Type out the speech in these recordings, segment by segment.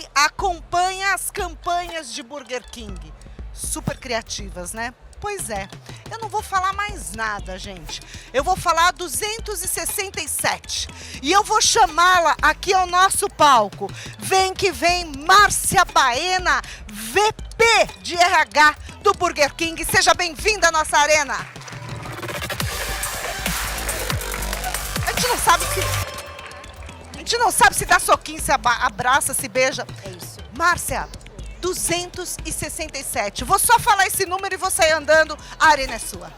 que acompanha as campanhas de Burger King. Super criativas, né? Pois é, eu não vou falar mais nada, gente. Eu vou falar 267. E eu vou chamá-la aqui ao nosso palco. Vem que vem Márcia Baena, VP de RH do Burger King. Seja bem-vinda à nossa arena. A gente não sabe se dá soquinho, se abraça, se beija. É isso. Márcia, 267. Vou só falar esse número e vou sair andando. A arena é sua.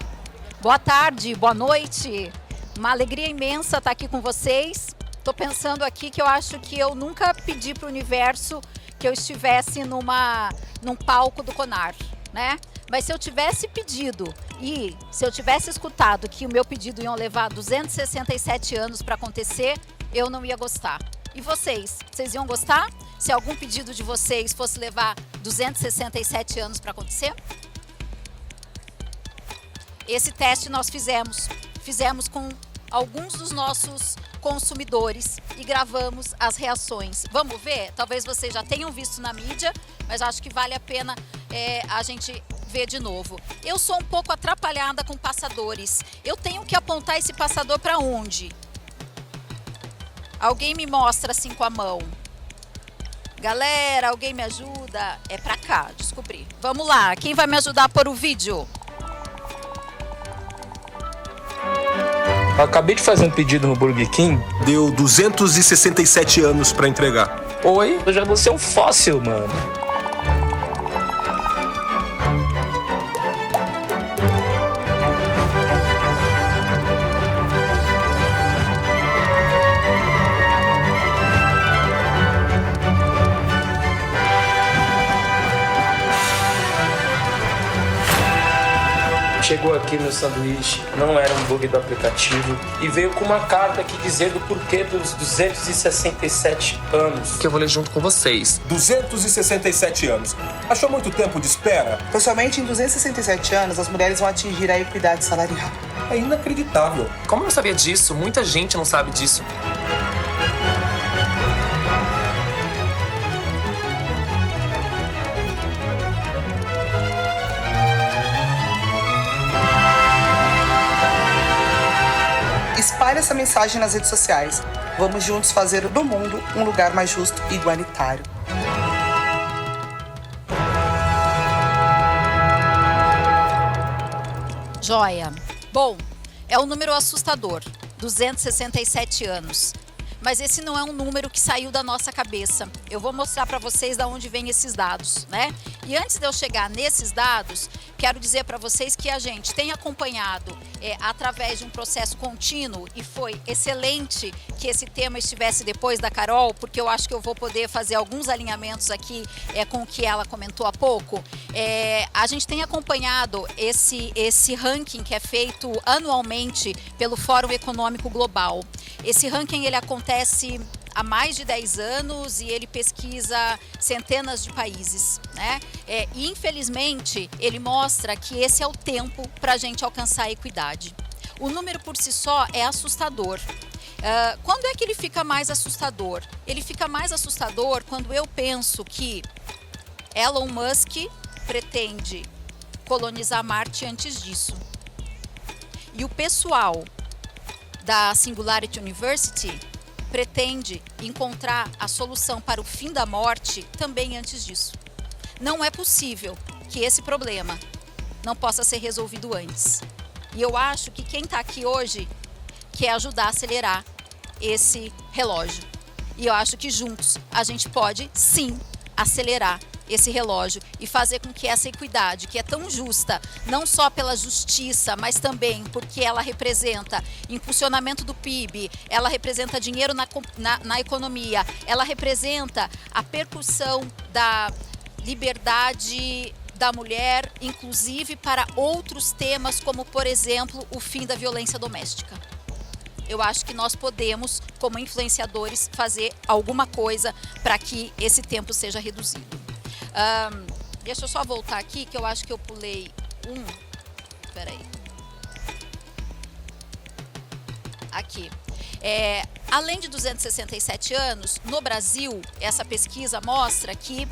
Boa tarde, boa noite. Uma alegria imensa estar aqui com vocês. Estou pensando aqui que eu acho que eu nunca pedi para o universo que eu estivesse num palco do CONAR, né? Mas se eu tivesse pedido e se eu tivesse escutado que o meu pedido ia levar 267 anos para acontecer, eu não ia gostar. E vocês iam gostar? Se algum pedido de vocês fosse levar 267 anos para acontecer? Esse teste nós fizemos com alguns dos nossos consumidores e gravamos as reações. Vamos ver? Talvez vocês já tenham visto na mídia, mas acho que vale a pena a gente ver de novo. Eu sou um pouco atrapalhada com passadores. Eu tenho que apontar esse passador para onde? Alguém me mostra assim com a mão. Galera, alguém me ajuda? É pra cá, descobri. Vamos lá, quem vai me ajudar a pôr o vídeo? Eu acabei de fazer um pedido no Burger King. Deu 267 anos pra entregar. Oi? Eu já vou ser um fóssil, mano. Chegou aqui no sanduíche, não era um bug do aplicativo e veio com uma carta aqui dizendo o porquê dos 267 anos. Que eu vou ler junto com vocês. 267 anos. Achou muito tempo de espera? Então, somente em 267 anos as mulheres vão atingir a equidade salarial. É inacreditável. Como eu não sabia disso? Muita gente não sabe disso. Espalhe essa mensagem nas redes sociais. Vamos juntos fazer do mundo um lugar mais justo e igualitário. Joia. Bom, é um número assustador, 267 anos. Mas esse não é um número que saiu da nossa cabeça. Eu vou mostrar para vocês de onde vêm esses dados, né? E antes de eu chegar nesses dados, quero dizer para vocês que a gente tem acompanhado através de um processo contínuo e foi excelente que esse tema estivesse depois da Carol, porque eu acho que eu vou poder fazer alguns alinhamentos aqui com o que ela comentou há pouco. A gente tem acompanhado esse ranking que é feito anualmente pelo Fórum Econômico Global. Esse ranking ele acontece há mais de 10 anos e ele pesquisa centenas de países, né? E infelizmente ele mostra que esse é o tempo para a gente alcançar a equidade. O número por si só é assustador. Quando é que ele fica mais assustador? Ele fica mais assustador quando eu penso que Elon Musk pretende colonizar Marte antes disso. E o pessoal da Singularity University pretende encontrar a solução para o fim da morte também antes disso. Não é possível que esse problema não possa ser resolvido antes. E eu acho que quem está aqui hoje quer ajudar a acelerar esse relógio. E eu acho que juntos a gente pode, sim, acelerar esse relógio e fazer com que essa equidade, que é tão justa, não só pela justiça, mas também porque ela representa impulsionamento do PIB, ela representa dinheiro na economia, ela representa a percussão da liberdade da mulher, inclusive para outros temas, como, por exemplo, o fim da violência doméstica. Eu acho que nós podemos, como influenciadores, fazer alguma coisa para que esse tempo seja reduzido. Deixa eu só voltar aqui, que eu acho que eu pulei um. Espera aí. Aqui. Além de 267 anos, no Brasil, essa pesquisa mostra que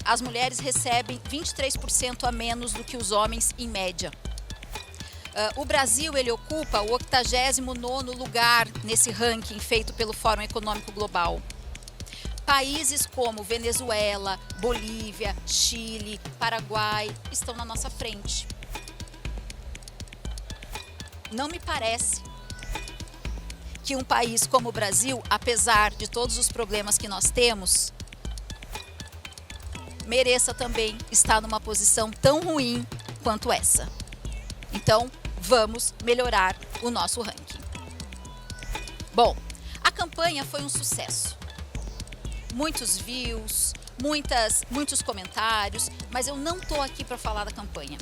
as mulheres recebem 23% a menos do que os homens em média. O Brasil ele ocupa o 89º lugar nesse ranking feito pelo Fórum Econômico Global. Países como Venezuela, Bolívia, Chile, Paraguai estão na nossa frente. Não me parece que um país como o Brasil, apesar de todos os problemas que nós temos, mereça também estar numa posição tão ruim quanto essa. Então, vamos melhorar o nosso ranking. Bom, a campanha foi um sucesso. Muitos views, muitos comentários, mas eu não estou aqui para falar da campanha.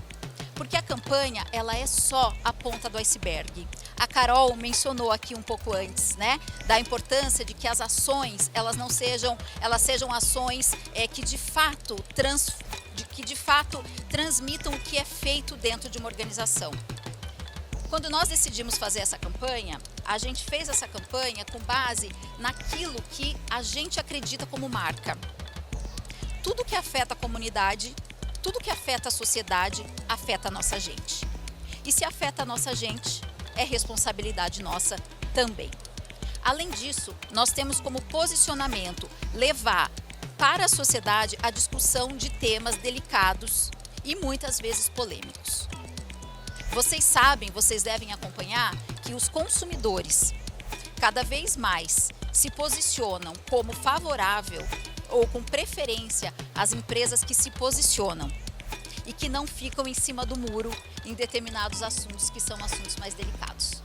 Porque a campanha, ela é só a ponta do iceberg. A Carol mencionou aqui um pouco antes, né, da importância de que as ações, elas sejam ações que de fato transmitam o que é feito dentro de uma organização. Quando nós decidimos fazer essa campanha, a gente fez essa campanha com base naquilo que a gente acredita como marca. Tudo que afeta a comunidade, tudo que afeta a sociedade, afeta a nossa gente. E se afeta a nossa gente, é responsabilidade nossa também. Além disso, nós temos como posicionamento levar para a sociedade a discussão de temas delicados e muitas vezes polêmicos. Vocês sabem, vocês devem acompanhar que os consumidores cada vez mais se posicionam como favorável ou com preferência às empresas que se posicionam e que não ficam em cima do muro em determinados assuntos que são assuntos mais delicados.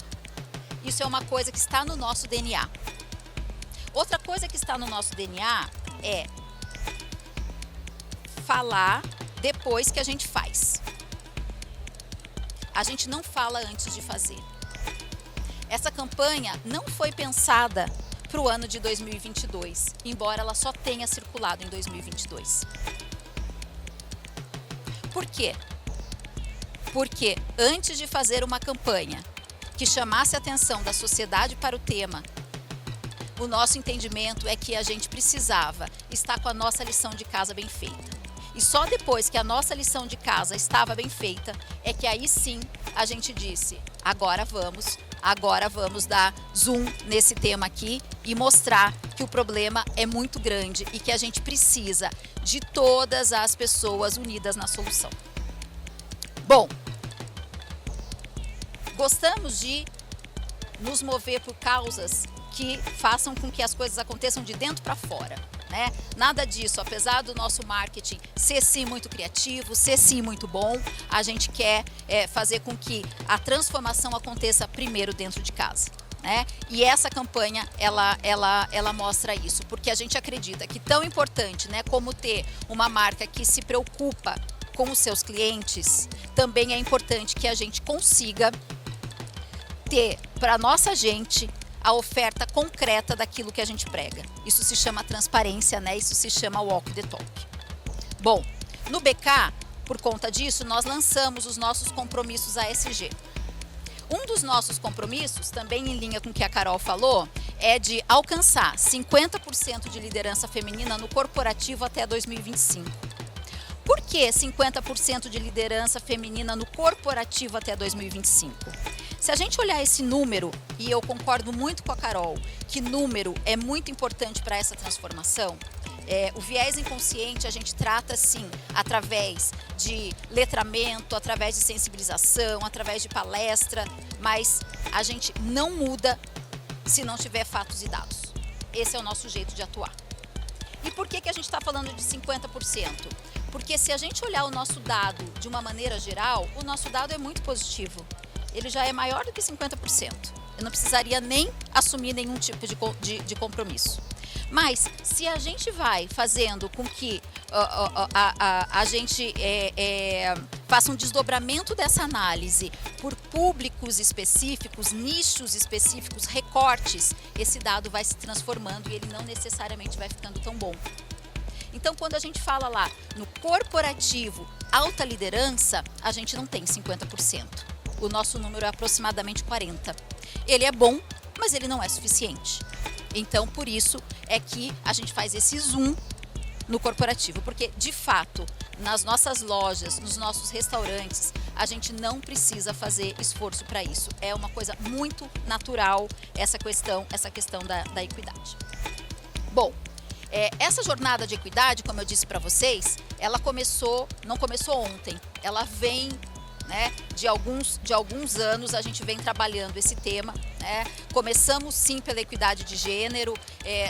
Isso é uma coisa que está no nosso DNA. Outra coisa que está no nosso DNA é falar depois que a gente faz. A gente não fala antes de fazer. Essa campanha não foi pensada para o ano de 2022, embora ela só tenha circulado em 2022. Por quê? Porque antes de fazer uma campanha que chamasse a atenção da sociedade para o tema, o nosso entendimento é que a gente precisava estar com a nossa lição de casa bem feita. E só depois que a nossa lição de casa estava bem feita, é que aí sim a gente disse, agora vamos dar zoom nesse tema aqui e mostrar que o problema é muito grande e que a gente precisa de todas as pessoas unidas na solução. Bom, gostamos de nos mover por causas que façam com que as coisas aconteçam de dentro para fora, né? Nada disso, apesar do nosso marketing ser sim muito criativo, ser sim muito bom, a gente quer fazer com que a transformação aconteça primeiro dentro de casa, né? E essa campanha, ela mostra isso, porque a gente acredita que tão importante, né, como ter uma marca que se preocupa com os seus clientes, também é importante que a gente consiga ter para a nossa gente a oferta concreta daquilo que a gente prega. Isso se chama transparência, né? Isso se chama walk the talk. Bom, no BK, por conta disso, nós lançamos os nossos compromissos ASG. Um dos nossos compromissos, também em linha com o que a Carol falou, é de alcançar 50% de liderança feminina no corporativo até 2025. Por que 50% de liderança feminina no corporativo até 2025? Se a gente olhar esse número, e eu concordo muito com a Carol, que número é muito importante para essa transformação, o viés inconsciente a gente trata sim através de letramento, através de sensibilização, através de palestra, mas a gente não muda se não tiver fatos e dados. Esse é o nosso jeito de atuar. E por que a gente está falando de 50%? Porque se a gente olhar o nosso dado de uma maneira geral, o nosso dado é muito positivo. Ele já é maior do que 50%. Eu não precisaria nem assumir nenhum tipo de compromisso. Mas se a gente vai fazendo com que a gente faça um desdobramento dessa análise por públicos específicos, nichos específicos, recortes, esse dado vai se transformando e ele não necessariamente vai ficando tão bom. Então, quando a gente fala lá no corporativo, alta liderança, a gente não tem 50%. O nosso número é aproximadamente 40%. Ele é bom, mas ele não é suficiente. Então, por isso é que a gente faz esse zoom no corporativo, porque de fato, nas nossas lojas, nos nossos restaurantes, a gente não precisa fazer esforço para isso. É uma coisa muito natural essa questão da equidade. Bom, essa jornada de equidade, como eu disse para vocês, ela não começou ontem, ela vem, né, de alguns anos a gente vem trabalhando esse tema, né? Começamos sim pela equidade de gênero,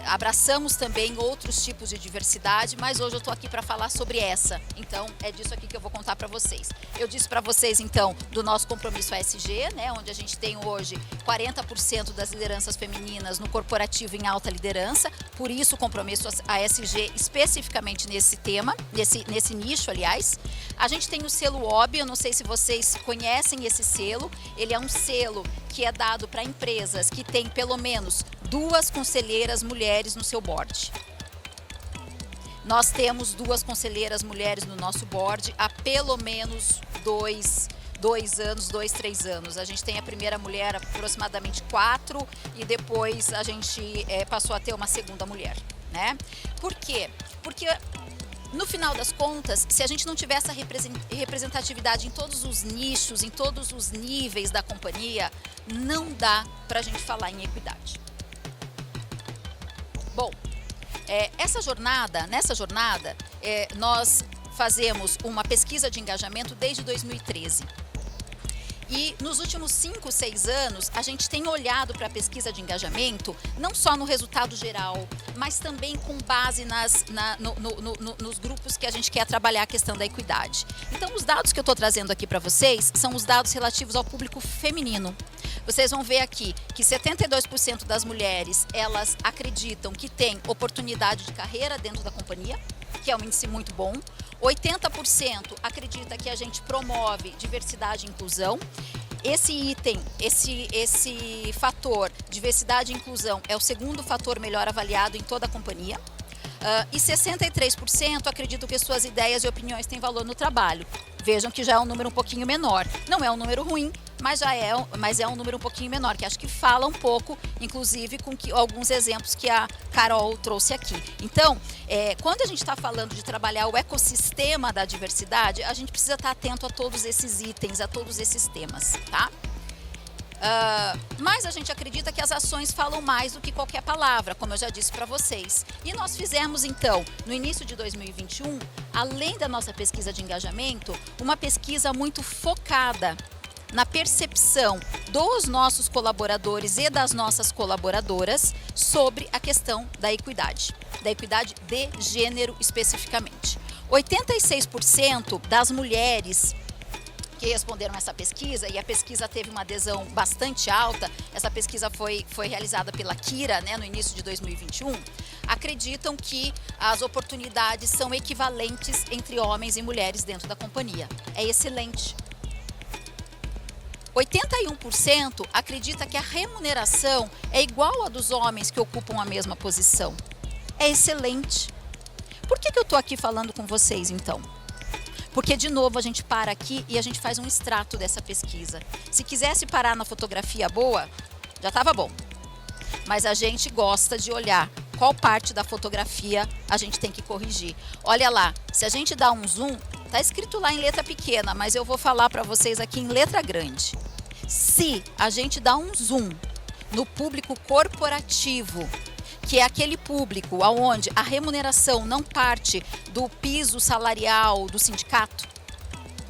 abraçamos também outros tipos de diversidade, mas hoje eu estou aqui para falar sobre essa, então é disso aqui que eu vou contar para vocês. Eu disse para vocês então do nosso compromisso ASG, né, onde a gente tem hoje 40% das lideranças femininas no corporativo em alta liderança, por isso o compromisso ASG especificamente nesse tema, nesse nicho, aliás. A gente tem o selo OB, eu não sei se vocês conhecem esse selo, ele é um selo que é dado para empresas que têm pelo menos 2 conselheiras mulheres no seu board. Nós temos 2 conselheiras mulheres no nosso board há pelo menos 3 anos. A gente tem a primeira mulher há aproximadamente 4 e depois a gente passou a ter uma segunda mulher, né? Por quê? Porque no final das contas, se a gente não tiver essa representatividade em todos os nichos, em todos os níveis da companhia, não dá para a gente falar em equidade. Bom, nessa jornada, nós fazemos uma pesquisa de engajamento desde 2013. E nos últimos 5, 6 anos, a gente tem olhado para a pesquisa de engajamento, não só no resultado geral, mas também com base nos grupos que a gente quer trabalhar a questão da equidade. Então, os dados que eu estou trazendo aqui para vocês são os dados relativos ao público feminino. Vocês vão ver aqui que 72% das mulheres, elas acreditam que tem oportunidade de carreira dentro da companhia, que é um índice muito bom. 80% acredita que a gente promove diversidade e inclusão. Esse item, esse fator, diversidade e inclusão, é o segundo fator melhor avaliado em toda a companhia. E 63% acreditam que suas ideias e opiniões têm valor no trabalho. Vejam que já é um número um pouquinho menor. Não é um número ruim, mas é um número um pouquinho menor, que acho que fala um pouco, inclusive, com alguns exemplos que a Carol trouxe aqui. Então, quando a gente está falando de trabalhar o ecossistema da diversidade, a gente precisa estar atento a todos esses itens, a todos esses temas, tá? Mas a gente acredita que as ações falam mais do que qualquer palavra, como eu já disse para vocês. E nós fizemos, então, no início de 2021, além da nossa pesquisa de engajamento, uma pesquisa muito focada na percepção dos nossos colaboradores e das nossas colaboradoras sobre a questão da equidade de gênero especificamente. 86% das mulheres que responderam essa pesquisa, e a pesquisa teve uma adesão bastante alta, essa pesquisa foi realizada pela Kira, né, no início de 2021, acreditam que as oportunidades são equivalentes entre homens e mulheres dentro da companhia. É excelente. 81% acredita que a remuneração é igual à dos homens que ocupam a mesma posição. É excelente. Por que eu estou aqui falando com vocês, então? Porque, de novo, a gente para aqui e a gente faz um extrato dessa pesquisa. Se quisesse parar na fotografia boa, já estava bom. Mas a gente gosta de olhar qual parte da fotografia a gente tem que corrigir. Olha lá, se a gente dá um zoom, está escrito lá em letra pequena, mas eu vou falar para vocês aqui em letra grande. Se a gente dá um zoom no público corporativo, que é aquele público onde a remuneração não parte do piso salarial do sindicato,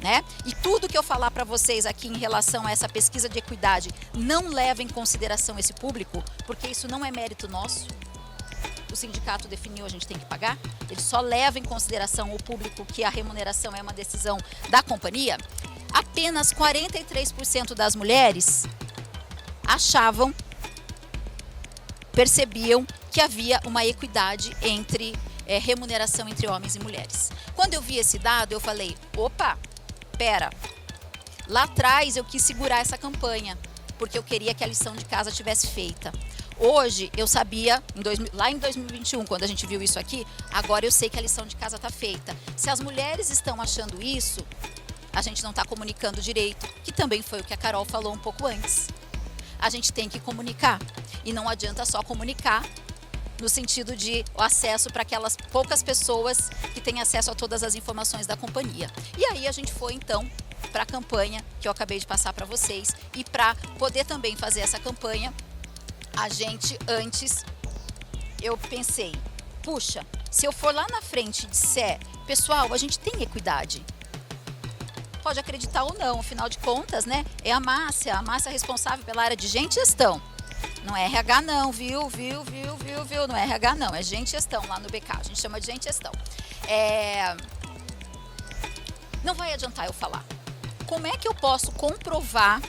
né? E tudo que eu falar para vocês aqui em relação a essa pesquisa de equidade não leva em consideração esse público, porque isso não é mérito nosso. O sindicato definiu, a gente tem que pagar. Ele só leva em consideração o público que a remuneração é uma decisão da companhia. Apenas 43% das mulheres percebiam que havia uma equidade entre remuneração entre homens e mulheres. Quando eu vi esse dado, eu falei, opa, pera, lá atrás eu quis segurar essa campanha, porque eu queria que a lição de casa tivesse feita. Hoje, eu sabia, lá em 2021, quando a gente viu isso aqui, agora eu sei que a lição de casa está feita. Se as mulheres estão achando isso, a gente não está comunicando direito, que também foi o que a Carol falou um pouco antes. a gente tem que comunicar. E não adianta só comunicar no sentido de o acesso para aquelas poucas pessoas que têm acesso a todas as informações da companhia. E aí a gente foi então para a campanha que eu acabei de passar para vocês, e para poder também fazer essa campanha, a gente antes, eu pensei, puxa, se eu for lá na frente e disser, pessoal, a gente tem equidade, pode acreditar ou não, afinal de contas, né, é a Márcia responsável pela área de gente e gestão. Não é RH não, viu? Não é RH não, é gente e gestão lá no BK, a gente chama de gente e gestão. Não vai adiantar eu falar. Como é que eu posso comprovar?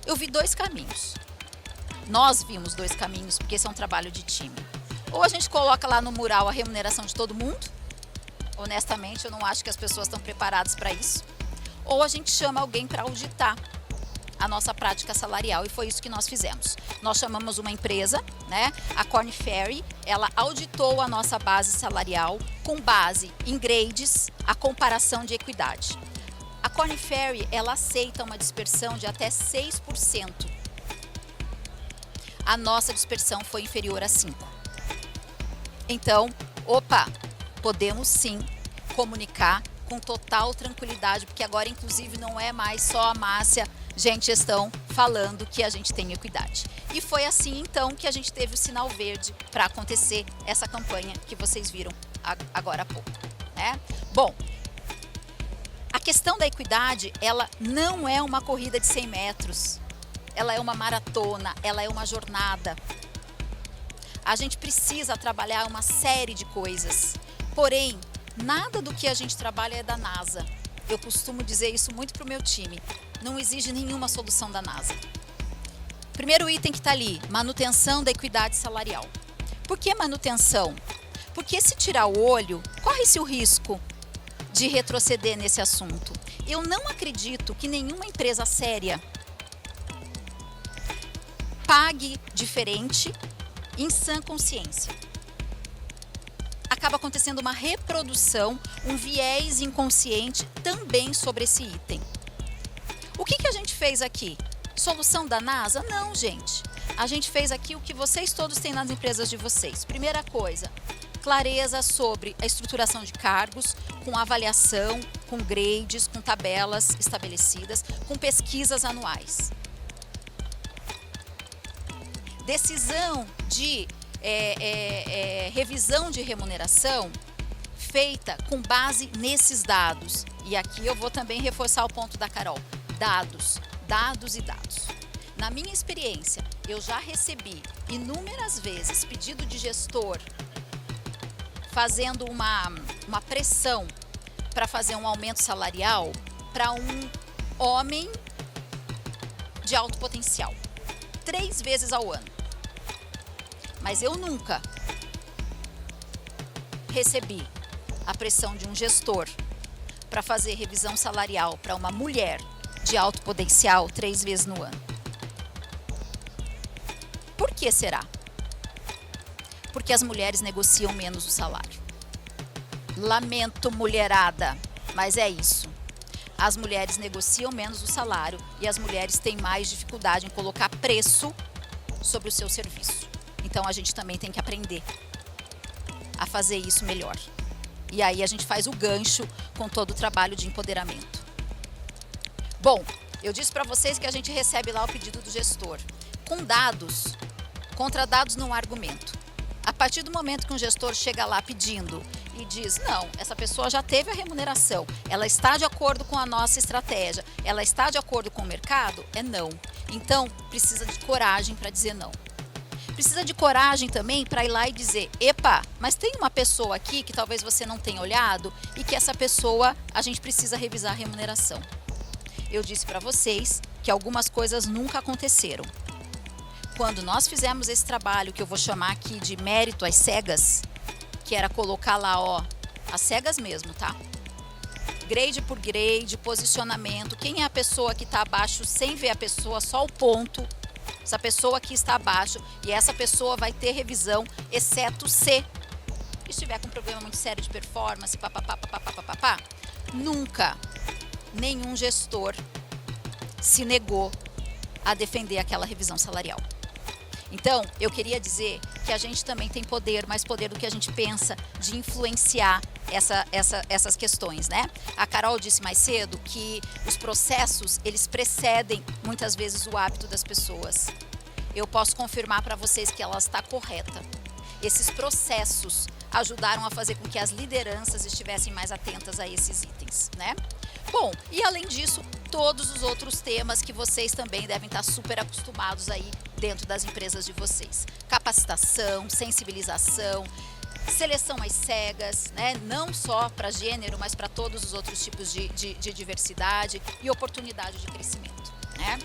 Eu vi dois caminhos. Nós vimos dois caminhos, porque esse é um trabalho de time. Ou a gente coloca lá no mural a remuneração de todo mundo. Honestamente, eu não acho que as pessoas estão preparadas para isso. Ou a gente chama alguém para auditar a nossa prática salarial, e foi isso que nós fizemos. Nós chamamos uma empresa, né, a Korn Ferry, ela auditou a nossa base salarial com base em grades, a comparação de equidade. A Korn Ferry, ela aceita uma dispersão de até 6%. A nossa dispersão foi inferior a 5%. Então, podemos sim comunicar com total tranquilidade, porque agora, inclusive, não é mais só a Márcia, gente gestão, falando que a gente tem equidade. E foi assim, então, que a gente teve o sinal verde para acontecer essa campanha que vocês viram agora há pouco, né? Bom, a questão da equidade, ela não é uma corrida de 100 metros, ela é uma maratona, ela é uma jornada. A gente precisa trabalhar uma série de coisas, porém, nada do que a gente trabalha é da NASA. Eu costumo dizer isso muito para o meu time. Não exige nenhuma solução da NASA. Primeiro item que está ali, manutenção da equidade salarial. Por que manutenção? Porque se tirar o olho, corre-se o risco de retroceder nesse assunto. Eu não acredito que nenhuma empresa séria pague diferente em sã consciência. Acaba acontecendo uma reprodução, um viés inconsciente também sobre esse item. O que a gente fez aqui? Solução da NASA? Não, gente. A gente fez aqui o que vocês todos têm nas empresas de vocês. Primeira coisa, clareza sobre a estruturação de cargos, com avaliação, com grades, com tabelas estabelecidas, com pesquisas anuais. Decisão de revisão de remuneração feita com base nesses dados. E aqui eu vou também reforçar o ponto da Carol. Dados, dados e dados. Na minha experiência, eu já recebi inúmeras vezes pedido de gestor fazendo uma pressão para fazer um aumento salarial para um homem de alto potencial. 3 vezes ao ano. Mas eu nunca recebi a pressão de um gestor para fazer revisão salarial para uma mulher de alto potencial 3 vezes no ano. Por que será? Porque as mulheres negociam menos o salário. Lamento, mulherada, mas é isso. As mulheres negociam menos o salário e as mulheres têm mais dificuldade em colocar preço sobre o seu serviço. Então a gente também tem que aprender a fazer isso melhor. E aí a gente faz o gancho com todo o trabalho de empoderamento. Bom, eu disse para vocês que a gente recebe lá o pedido do gestor. Com dados, contra dados não há argumento. A partir do momento que um gestor chega lá pedindo e diz, não, essa pessoa já teve a remuneração, ela está de acordo com a nossa estratégia, ela está de acordo com o mercado, é não. Então, precisa de coragem para dizer não. Precisa de coragem também para ir lá e dizer, epa, mas tem uma pessoa aqui que talvez você não tenha olhado e que essa pessoa, a gente precisa revisar a remuneração. Eu disse para vocês que algumas coisas nunca aconteceram. Quando nós fizemos esse trabalho, que eu vou chamar aqui de mérito às cegas, que era colocar lá, as cegas mesmo, tá? Grade por grade, posicionamento, quem é a pessoa que está abaixo sem ver a pessoa, só o ponto. Essa pessoa aqui está abaixo e essa pessoa vai ter revisão, exceto se estiver com um problema muito sério de performance, papapá. Nunca nenhum gestor se negou a defender aquela revisão salarial. Então, eu queria dizer que a gente também tem poder, mais poder do que a gente pensa, de influenciar essas questões, né? A Carol disse mais cedo que os processos, eles precedem muitas vezes o hábito das pessoas. Eu posso confirmar para vocês que ela está correta. Esses processos ajudaram a fazer com que as lideranças estivessem mais atentas a esses itens, né? Bom, e além disso, todos os outros temas que vocês também devem estar super acostumados aí dentro das empresas de vocês. Capacitação, sensibilização, seleção às cegas, né? Não só para gênero, mas para todos os outros tipos de diversidade e oportunidade de crescimento, né?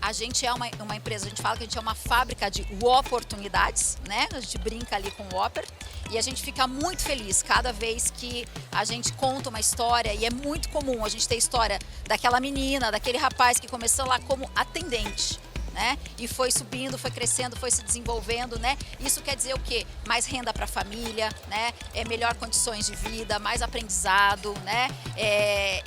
A gente é uma empresa, a gente fala que a gente é uma fábrica de oportunidades, né? A gente brinca ali com o Whopper e a gente fica muito feliz cada vez que a gente conta uma história, e é muito comum a gente ter história daquela menina, daquele rapaz que começou lá como atendente, né? E foi subindo, foi crescendo, foi se desenvolvendo, né? Isso quer dizer o quê? Mais renda para a família, né? Melhor condições de vida, mais aprendizado, né?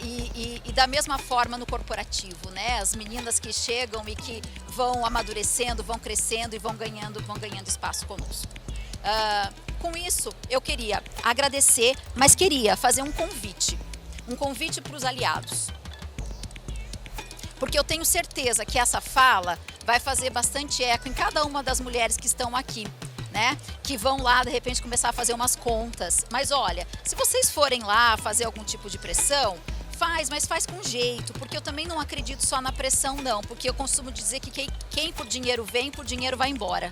E da mesma forma no corporativo, né? As meninas que chegam e que vão amadurecendo, vão crescendo e vão ganhando espaço conosco. Com isso, eu queria agradecer, mas queria fazer um convite para os aliados. Porque eu tenho certeza que essa fala vai fazer bastante eco em cada uma das mulheres que estão aqui, né? Que vão lá, de repente, começar a fazer umas contas. Mas olha, se vocês forem lá fazer algum tipo de pressão, mas faz com jeito, porque eu também não acredito só na pressão, não. Porque eu costumo dizer que quem por dinheiro vem, por dinheiro vai embora.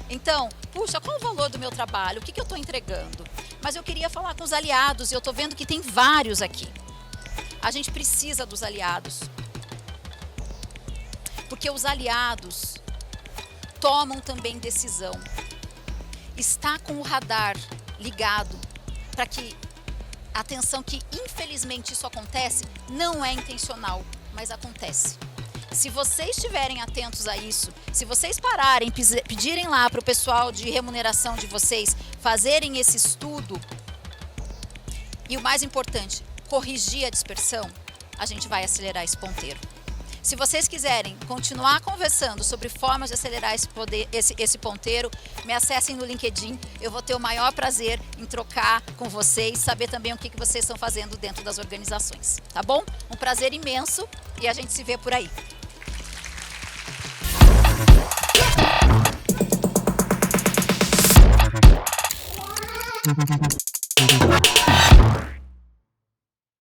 Então, puxa, qual o valor do meu trabalho? O que eu estou entregando? Mas eu queria falar com os aliados, e eu estou vendo que tem vários aqui. A gente precisa dos aliados. Porque os aliados tomam também decisão. Está com o radar ligado para que, atenção, que infelizmente isso acontece, não é intencional, mas acontece. Se vocês estiverem atentos a isso, se vocês pararem, pedirem lá para o pessoal de remuneração de vocês fazerem esse estudo, e o mais importante, corrigir a dispersão, a gente vai acelerar esse ponteiro. Se vocês quiserem continuar conversando sobre formas de acelerar esse ponteiro, me acessem no LinkedIn. Eu vou ter o maior prazer em trocar com vocês, saber também o que vocês estão fazendo dentro das organizações, tá bom? Um prazer imenso e a gente se vê por aí.